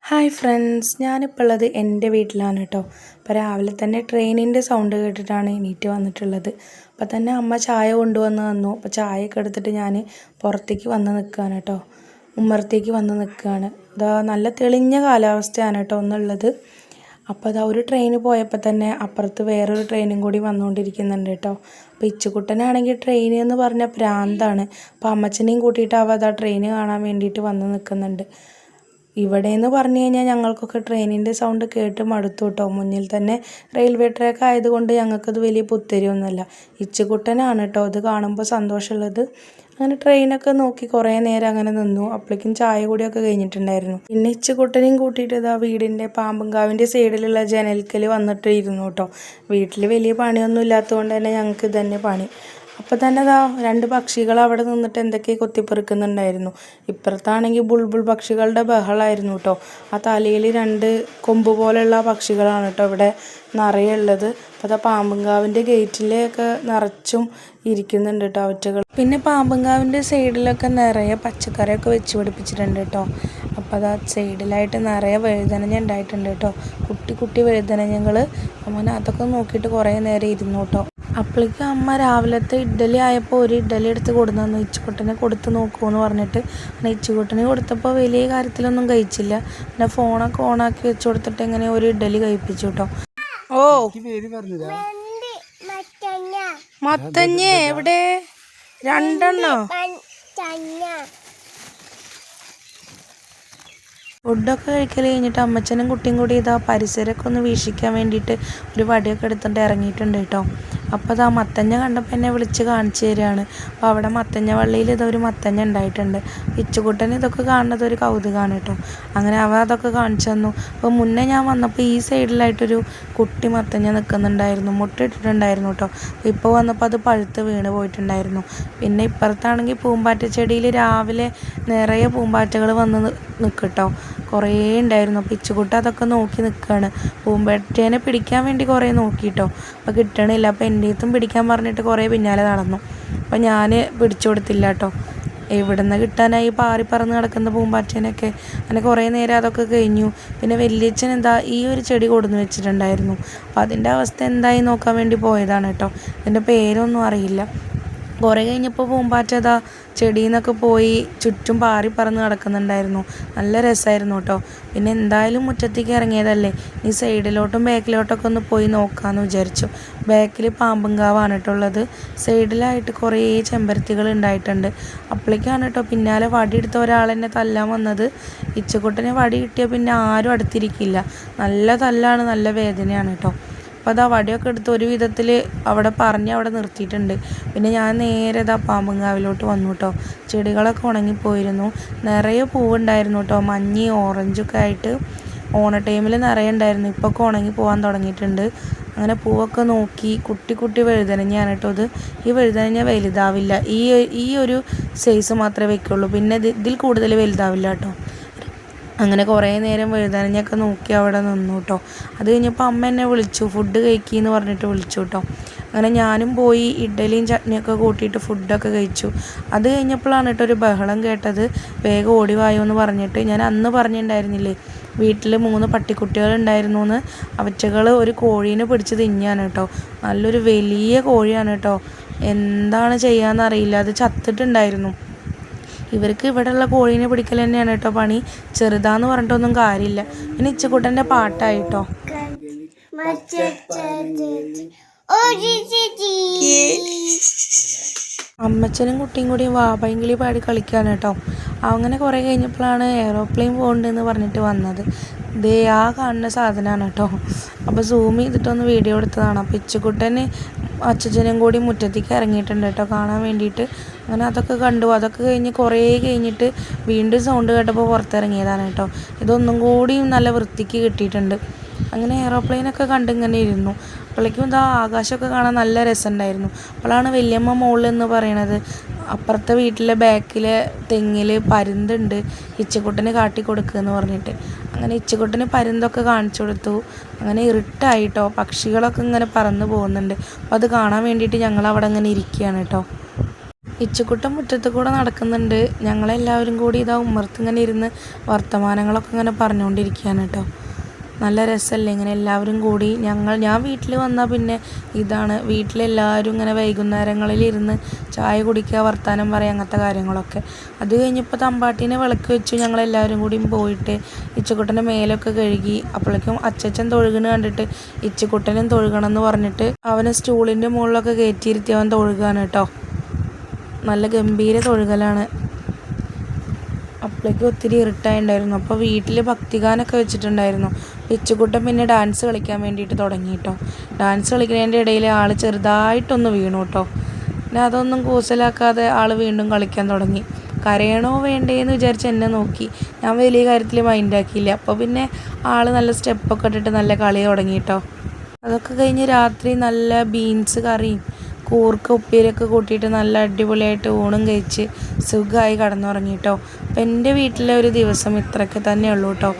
Hi friends, ഞാനിപ്പോൾ ഉള്ളത് എൻ്റെ വീട്ടിലാണ് കേട്ടോ. അപ്പോൾ രാവിലെ തന്നെ ട്രെയിനിൻ്റെ സൗണ്ട് കേട്ടിട്ടാണ് എണീറ്റ് വന്നിട്ടുള്ളത്. അപ്പോൾ തന്നെ അമ്മ ചായ കൊണ്ടുവന്ന് തന്നു. അപ്പോൾ ചായയൊക്കെ എടുത്തിട്ട് ഞാൻ പുറത്തേക്ക് വന്ന് നിൽക്കുകയാണ് കേട്ടോ. ഉമ്മറത്തേക്ക് വന്ന് നിൽക്കുകയാണ്. ഇതാ നല്ല തെളിഞ്ഞ കാലാവസ്ഥയാണ് കേട്ടോ ഒന്നുള്ളത്. അപ്പോൾ അതാ ഒരു ട്രെയിൻ പോയപ്പോൾ തന്നെ അപ്പുറത്ത് വേറൊരു ട്രെയിനും കൂടി വന്നുകൊണ്ടിരിക്കുന്നുണ്ട് കേട്ടോ. അപ്പോൾ ഇച്ചുകുട്ടനാണെങ്കിൽ ട്രെയിൻ എന്ന് പറഞ്ഞാൽ പ്രാന്താണ്. അപ്പോൾ അമ്മച്ചനെയും കൂട്ടിയിട്ട് അവ അതാ ട്രെയിൻ കാണാൻ വേണ്ടിയിട്ട് വന്ന് നിൽക്കുന്നുണ്ട്. ഇവിടെയെന്ന് പറഞ്ഞു കഴിഞ്ഞാൽ ഞങ്ങൾക്കൊക്കെ ട്രെയിനിൻ്റെ സൗണ്ട് കേട്ട് മടുത്തു കേട്ടോ. മുന്നിൽ തന്നെ റെയിൽവേ ട്രാക്ക് ആയതുകൊണ്ട് ഞങ്ങൾക്കത് വലിയ പുത്തരിയൊന്നുമല്ല. ഇച്ചുകുട്ടനാണ് കേട്ടോ അത് കാണുമ്പോൾ സന്തോഷമുള്ളത്. അങ്ങനെ ട്രെയിനൊക്കെ നോക്കി കുറേ നേരം അങ്ങനെ നിന്നു. അപ്പോഴേക്കും ചായ കൂടിയൊക്കെ കഴിഞ്ഞിട്ടുണ്ടായിരുന്നു. പിന്നെ ഇച്ചുകുട്ടനെയും കൂട്ടിയിട്ട് ഇതാ വീടിൻ്റെ പാമ്പുംകാവിൻ്റെ സൈഡിലുള്ള ജനൽക്കൽ വന്നിട്ട് ഇരുന്നു കേട്ടോ. വീട്ടിൽ വലിയ പണിയൊന്നും ഇല്ലാത്തതുകൊണ്ട് തന്നെ ഞങ്ങൾക്ക് ഇതന്നെ പണി. അപ്പോൾ തന്നെ അതാ രണ്ട് പക്ഷികൾ അവിടെ നിന്നിട്ട് എന്തൊക്കെ കൊത്തിപ്പെറുക്കുന്നുണ്ടായിരുന്നു. ഇപ്പുറത്താണെങ്കിൽ ബുൾബുൾ പക്ഷികളുടെ ബഹളമായിരുന്നു കേട്ടോ. ആ തലയിൽ രണ്ട് കൊമ്പ് പോലെയുള്ള പക്ഷികളാണ് കേട്ടോ ഇവിടെ നിറയെ ഉള്ളത്. അപ്പോൾ അതാ പാമ്പുംകാവിൻ്റെ ഗേറ്റിലൊക്കെ നിറച്ചും ഇരിക്കുന്നുണ്ട് കേട്ടോ അവറ്റകൾ. പിന്നെ പാമ്പുംകാവിൻ്റെ സൈഡിലൊക്കെ നിറയെ പച്ചക്കറിയൊക്കെ വെച്ച് പിടിപ്പിച്ചിട്ടുണ്ട് കേട്ടോ. അപ്പോൾ അതാ സൈഡിലായിട്ട് നിറയെ വഴുതനങ്ങ ഉണ്ടായിട്ടുണ്ട് കേട്ടോ. കുട്ടി കുട്ടി വഴുതനങ്ങകൾ. അങ്ങനെ അതൊക്കെ നോക്കിയിട്ട് കുറേ നേരം ഇരുന്നു കേട്ടോ. അപ്പോഴേക്കും അമ്മ രാവിലത്തെ ഇഡ്ഡലി ആയപ്പോൾ ഒരു ഇഡ്ഡലി എടുത്ത് കൊടുന്നു തന്നു. ഇച്ചുകുട്ടനെ കൊടുത്ത് നോക്കുമെന്ന് പറഞ്ഞിട്ട്. പിന്നെ ഇച്ചുകുട്ടനെ കൊടുത്തപ്പോൾ വലിയ കാര്യത്തിലൊന്നും കഴിച്ചില്ല. പിന്നെ ഫോണൊക്കെ ഓണാക്കി വെച്ച് കൊടുത്തിട്ട് ഇങ്ങനെ ഒരു ഇഡ്ഡലി കഴിപ്പിച്ചു കേട്ടോ. ഓ മത്തങ്ങ എവിടെ? രണ്ടെണ്ണോ? ഫുഡൊക്കെ കഴിക്കൽ കഴിഞ്ഞിട്ട് അമ്മച്ചനും കുട്ടിയും കൂടി ഇതാ പരിസരമൊക്കെ ഒന്ന് വീക്ഷിക്കാൻ വേണ്ടിയിട്ട് ഒരു വടിയൊക്കെ എടുത്തിട്ട് ഇറങ്ങിയിട്ടുണ്ട് കേട്ടോ. അപ്പോൾ അതാ മത്തങ്ങ കണ്ടപ്പോൾ എന്നെ വിളിച്ച് കാണിച്ചു തരികയാണ്. അപ്പോൾ അവിടെ മത്തങ്ങ വള്ളിയിൽ ഇതൊരു മത്തങ്ങ ഉണ്ടായിട്ടുണ്ട്. ഇച്ചുകുട്ടൻ ഇതൊക്കെ കാണുന്നത് ഒരു കൗതുകമാണ് കേട്ടോ. അങ്ങനെ അവ അതൊക്കെ കാണിച്ചു തന്നു. അപ്പോൾ മുന്നേ ഞാൻ വന്നപ്പോൾ ഈ സൈഡിലായിട്ടൊരു കുട്ടി മത്തങ്ങ നിൽക്കുന്നുണ്ടായിരുന്നു, മുട്ടിട്ടിട്ടുണ്ടായിരുന്നു കേട്ടോ. ഇപ്പോൾ വന്നപ്പോൾ അത് പഴുത്ത് വീണ് പോയിട്ടുണ്ടായിരുന്നു. പിന്നെ ഇപ്പുറത്താണെങ്കിൽ പൂമ്പാറ്റ ചെടിയിൽ രാവിലെ നിറയെ പൂമ്പാറ്റകൾ വന്ന് നിൽക്കും കേട്ടോ. കുറേ ഉണ്ടായിരുന്നു. അപ്പോൾ ഇച്ചുകുട്ട അതൊക്കെ നോക്കി നിൽക്കുകയാണ്. പൂമ്പാറ്റേനെ പിടിക്കാൻ വേണ്ടി കുറേ നോക്കിയിട്ടോ. അപ്പോൾ കിട്ടണില്ല. അപ്പോൾ എൻ്റെ അടുത്തും പിടിക്കാൻ പറഞ്ഞിട്ട് കുറേ പിന്നാലെ നടന്നു. അപ്പോൾ ഞാൻ പിടിച്ചു കൊടുത്തില്ല കേട്ടോ. എവിടെ നിന്ന് കിട്ടാനായി പാറി പറന്ന് കിടക്കുന്ന പൂമ്പാറ്റേനൊക്കെ. അങ്ങനെ കുറേ നേരം അതൊക്കെ കഴിഞ്ഞു. പിന്നെ വലിയച്ഛൻ എന്താ ഈ ഒരു ചെടി കൊടുന്ന് വെച്ചിട്ടുണ്ടായിരുന്നു. അപ്പോൾ അതിൻ്റെ അവസ്ഥ എന്തായി നോക്കാൻ വേണ്ടി പോയതാണ് കേട്ടോ. അതിൻ്റെ പേരൊന്നും അറിയില്ല. കുറേ കഴിഞ്ഞപ്പോൾ പൂമ്പാറ്റ അതാ ചെടിയിൽ നിന്നൊക്കെ പോയി ചുറ്റും പാറി പറന്ന് കിടക്കുന്നുണ്ടായിരുന്നു. നല്ല രസമായിരുന്നു കേട്ടോ. പിന്നെ എന്തായാലും മുറ്റത്തേക്ക് ഇറങ്ങിയതല്ലേ, ഈ സൈഡിലോട്ടും ബാക്കിലോട്ടൊക്കെ ഒന്ന് പോയി നോക്കാമെന്ന് വിചാരിച്ചു. ബാക്കിൽ പാമ്പുംകാവാണ് കേട്ടോ ഉള്ളത്. സൈഡിലായിട്ട് കുറേ ചെമ്പരത്തികൾ ഉണ്ടായിട്ടുണ്ട്. അപ്പോഴേക്കാണ് കേട്ടോ പിന്നാലെ വടി എടുത്ത ഒരാളെന്നെ തല്ലാൻ വന്നത്. ഇച്ചുകുട്ടനെ വടി കിട്ടിയാൽ പിന്നെ ആരും അടുത്തിരിക്കില്ല. നല്ല തല്ലാണ്, നല്ല വേദനയാണ് കേട്ടോ. അപ്പോൾ അതാ വടിയൊക്കെ എടുത്ത് ഒരു വിധത്തിൽ അവിടെ അവിടെ നിർത്തിയിട്ടുണ്ട്. പിന്നെ ഞാൻ നേരെ ഇതാ പാമ്പുംകാവിലോട്ട് വന്നു കേട്ടോ. ചെടികളൊക്കെ ഉണങ്ങിപ്പോയിരുന്നു. നിറയെ പൂവുണ്ടായിരുന്നു കേട്ടോ, മഞ്ഞ ഓറഞ്ചൊക്കെ ആയിട്ട്. ഓണ ടൈമിൽ നിറയെ ഉണ്ടായിരുന്നു. ഇപ്പോൾ ഒക്കെ ഉണങ്ങി പോകാൻ തുടങ്ങിയിട്ടുണ്ട്. അങ്ങനെ പൂവൊക്കെ നോക്കി. കുട്ടി കുട്ടി വഴുതനങ്ങയാണ് കേട്ടോ ഇത്. ഈ വഴുതനങ്ങ വലുതാവില്ല. ഈ ഒരു സൈസ് മാത്രമേ വയ്ക്കുള്ളൂ. പിന്നെ ഇതിൽ കൂടുതൽ വലുതാവില്ല കേട്ടോ. അങ്ങനെ കുറേ നേരം വഴുതനങ്ങയൊക്കെ നോക്കി അവിടെ നിന്നു കേട്ടോ. അത് കഴിഞ്ഞപ്പോൾ അമ്മ എന്നെ വിളിച്ചു, ഫുഡ് കഴിക്കിയെന്ന് പറഞ്ഞിട്ട് വിളിച്ചു കേട്ടോ. അങ്ങനെ ഞാനും പോയി ഇഡ്ഡലിയും ചട്നിയൊക്കെ കൂട്ടിയിട്ട് ഫുഡൊക്കെ കഴിച്ചു. അത് കഴിഞ്ഞപ്പോഴാണ് കേട്ടോ ഒരു ബഹളം കേട്ടത്. വേഗം ഓടിവായോ എന്ന് പറഞ്ഞിട്ട്. ഞാൻ അന്ന് പറഞ്ഞിട്ടുണ്ടായിരുന്നില്ലേ വീട്ടിൽ 3 പട്ടിക്കുട്ടികളുണ്ടായിരുന്നു എന്ന്. അവറ്റകൾ ഒരു കോഴീനെ പിടിച്ച് തിന്നാണ് കേട്ടോ. നല്ലൊരു വലിയ കോഴിയാണ് കേട്ടോ. എന്താണ് ചെയ്യാമെന്നറിയില്ല, അത് ചത്തിട്ടുണ്ടായിരുന്നു. ഇവർക്ക് ഇവിടെയുള്ള കോഴീനെ പിടിക്കൽ തന്നെയാണ് കേട്ടോ പണി. ചെറുതാന്ന് പറഞ്ഞിട്ടൊന്നും കാര്യമില്ല. പിന്നെ ഇച്ചുകുട്ടൻ്റെ പാട്ടായിട്ടോ. അമ്മച്ചനും കുട്ടിയും കൂടി വാപയെങ്കിലി പാടി കളിക്കാണ് കേട്ടോ. അങ്ങനെ കുറേ കഴിഞ്ഞപ്പോഴാണ് എയറോപ്ലെയിൻ പോകുന്നുണ്ടെന്ന് പറഞ്ഞിട്ട് വന്നത്. ദേ ആ കാണുന്ന സാധനമാണ് കേട്ടോ. അപ്പോൾ സൂം ചെയ്തിട്ടൊന്ന് വീഡിയോ എടുത്തതാണ്. അപ്പോൾ ഇച്ചുകുട്ടന് അച്ഛനും കൂടി മുറ്റത്തേക്ക് ഇറങ്ങിയിട്ടുണ്ട് കേട്ടോ കാണാൻ വേണ്ടിയിട്ട്. അങ്ങനെ അതൊക്കെ കണ്ടു. അതൊക്കെ കഴിഞ്ഞ് കുറേ കഴിഞ്ഞിട്ട് വീണ്ടും സൗണ്ട് കേട്ടപ്പോൾ പുറത്തിറങ്ങിയതാണ് കേട്ടോ. ഇതൊന്നും കൂടി നല്ല വൃത്തിക്ക് കിട്ടിയിട്ടുണ്ട്. അങ്ങനെ എയറോപ്ലെയിനൊക്കെ കണ്ടിങ്ങനെ ഇരുന്നു. അപ്പോഴേക്കും ഇതാ ആകാശമൊക്കെ കാണാൻ നല്ല രസമുണ്ടായിരുന്നു. അപ്പോഴാണ് വല്യമ്മ മോളിൽ എന്ന് പറയണത് അപ്പുറത്തെ വീട്ടിലെ ബാക്കിലെ തെങ്ങിൽ പരുന്തുണ്ട്, ഇച്ചുകുട്ടന് കാട്ടി കൊടുക്കുകയെന്ന് പറഞ്ഞിട്ട്. അങ്ങനെ ഇച്ചുകുട്ടന് പരുന്തൊക്കെ കാണിച്ചു കൊടുത്തു. അങ്ങനെ ഇരുട്ടായിട്ടോ, പക്ഷികളൊക്കെ ഇങ്ങനെ പറന്ന് പോകുന്നുണ്ട്. അപ്പോൾ അത് കാണാൻ വേണ്ടിയിട്ട് ഞങ്ങൾ അവിടെ ഇങ്ങനെ ഇരിക്കുകയാണ് കേട്ടോ. ഇച്ചുക്കുട്ടൻ മുറ്റത്ത് കൂടെ നടക്കുന്നുണ്ട്. ഞങ്ങളെല്ലാവരും കൂടി ഇതാ ഉമ്മർത്ത് ഇങ്ങനെ ഇരുന്ന് വർത്തമാനങ്ങളൊക്കെ ഇങ്ങനെ പറഞ്ഞുകൊണ്ടിരിക്കുകയാണ് കേട്ടോ. നല്ല രസമല്ലേ ഇങ്ങനെ എല്ലാവരും കൂടി. ഞാൻ വീട്ടിൽ വന്നാൽ പിന്നെ ഇതാണ് വീട്ടിലെല്ലാവരും ഇങ്ങനെ വൈകുന്നേരങ്ങളിൽ ഇരുന്ന് ചായ കുടിക്കുക, വർത്താനം പറയുക, അങ്ങനത്തെ കാര്യങ്ങളൊക്കെ. അത് കഴിഞ്ഞപ്പോൾ തമ്പാട്ടീനെ വിളക്ക് വെച്ചു. ഞങ്ങളെല്ലാവരും കൂടിയും പോയിട്ട് ഇച്ചുക്കുട്ടൻ്റെ മേലൊക്കെ കഴുകി. അപ്പോഴേക്കും അച്ചച്ചൻ തൊഴുകണ് കണ്ടിട്ട് ഇച്ചുക്കുട്ടനും തൊഴുകണം എന്ന് പറഞ്ഞിട്ട് അവനെ സ്റ്റൂളിൻ്റെ മുകളിലൊക്കെ കയറ്റിയിരുത്തി അവൻ തൊഴുകാണ് കേട്ടോ. നല്ല ഗംഭീര തൊഴുകലാണ്. അപ്പോഴേക്ക് ഒത്തിരി ഇരുട്ടായിട്ടുണ്ടായിരുന്നു. അപ്പോൾ വീട്ടിൽ ഭക്തിഗാനമൊക്കെ വെച്ചിട്ടുണ്ടായിരുന്നു. ഇച്ചുക്കുട്ടൻ പിന്നെ ഡാൻസ് കളിക്കാൻ വേണ്ടിയിട്ട് തുടങ്ങി കേട്ടോ. ഡാൻസ് കളിക്കുന്നതിൻ്റെ ഇടയിൽ ആൾ ചെറുതായിട്ടൊന്ന് വീണു കേട്ടോ. പിന്നെ അതൊന്നും കൂസലാക്കാതെ ആൾ വീണ്ടും കളിക്കാൻ തുടങ്ങി. കരയണോ വേണ്ടേന്ന് വിചാരിച്ച് എന്നെ നോക്കി. ഞാൻ വലിയ കാര്യത്തിൽ മൈൻഡാക്കിയില്ല. അപ്പോൾ പിന്നെ ആൾ നല്ല സ്റ്റെപ്പൊക്കെ ഇട്ടിട്ട് നല്ല കളി തുടങ്ങി കേട്ടോ. അതൊക്കെ കഴിഞ്ഞ് രാത്രി നല്ല ബീൻസ് കറിയും കൂർക്ക ഉപ്പേരിയൊക്കെ കൂട്ടിയിട്ട് നല്ല അടിപൊളിയായിട്ട് ഊണും കഴിച്ച് സുഖമായി കിടന്നുറങ്ങി കേട്ടോ. അപ്പം എൻ്റെ വീട്ടിലെ ഒരു ദിവസം ഇത്രയൊക്കെ തന്നെ ഉള്ളൂ കേട്ടോ.